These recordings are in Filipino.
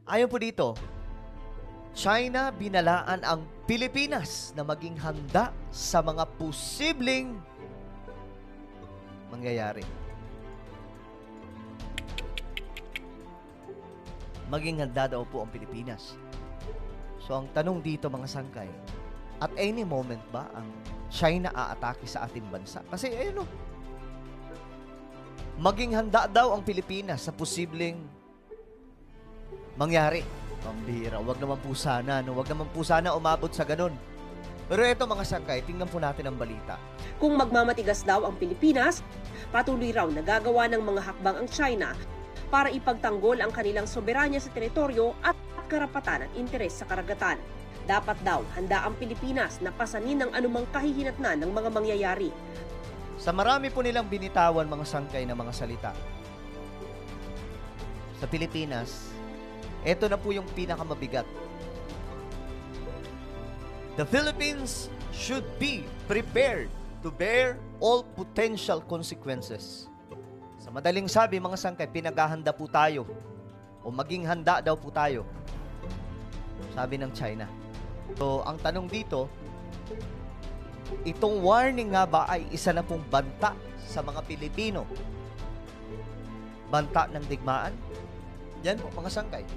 Ayon po dito, China binalaan ang Pilipinas na maging handa sa mga posibleng mangyayari. Maging handa daw po ang Pilipinas. So ang tanong dito mga sangkay, at any moment ba ang China aatake sa ating bansa? Kasi ayun o, maging handa daw ang Pilipinas sa posibleng mangyari. Pambira, wag naman po sana, no? Wag naman po sana umabot sa ganun. Pero ito mga sangkay, tingnan po natin ang balita. Kung magmamatigas daw ang Pilipinas, patuloy raw nagagawa ng mga hakbang ang China para ipagtanggol ang kanilang soberanya sa teritoryo at karapatan at interes sa karagatan. Dapat daw handa ang Pilipinas na pasanin ng anumang kahihinatnan ng mga mangyayari. Sa marami po nilang binitawan mga sangkay na mga salita, sa Pilipinas, ito na po yung pinakamabigat. The Philippines should be prepared to bear all potential consequences. Sa madaling sabi, mga sangkay, pinaghahanda po tayo o maging handa daw po tayo, sabi ng China. So, ang tanong dito, itong warning nga ba ay isa na pong banta sa mga Pilipino? Banta ng digmaan? Yan po, mga sangkay.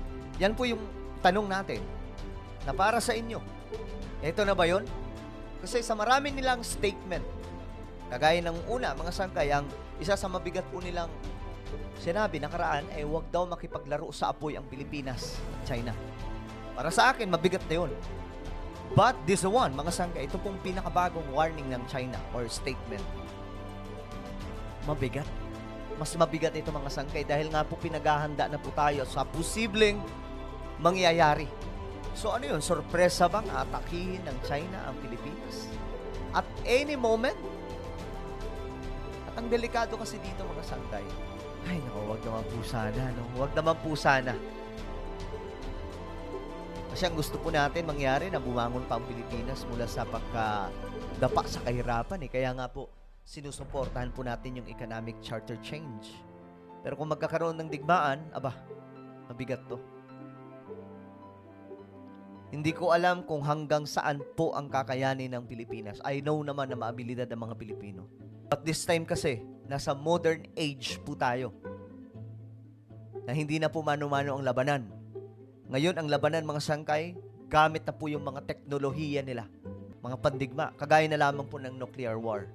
Yan po yung tanong natin na para sa inyo. Ito na ba yun? Kasi sa marami nilang statement, kagaya ng una, mga sangkay, ang isa sa mabigat po nilang sinabi nakaraan ay huwag daw makipaglaro sa apoy ang Pilipinas at China. Para sa akin, mabigat na yun. But this one, mga sangkay, ito pong pinakabagong warning ng China or statement. Mabigat. Mas mabigat ito mga sangkay dahil nga po pinaghahanda na po tayo sa posibleng mangyayari. So ano yun? Sorpresa bang atakihin ng China ang Pilipinas? At any moment? At ang delikado kasi dito mga sangkay, ay naku, wag naman po sana, no? Wag naman po sana. Kasi ang gusto po natin mangyari na bumangon pa ang Pilipinas mula sa pagkadapa sa kahirapan. Kaya nga po, sinusuportahan po natin yung economic charter change. Pero kung magkakaroon ng digmaan, aba, mabigat to. Hindi ko alam kung hanggang saan po ang kakayanin ng Pilipinas. I know naman na maabilidad ng mga Pilipino. But this time kasi, nasa modern age po tayo. Na hindi na po mano-mano ang labanan. Ngayon, ang labanan mga sangkay, gamit na po yung mga teknolohiya nila. Mga pandigma, kagaya na lamang po ng nuclear war.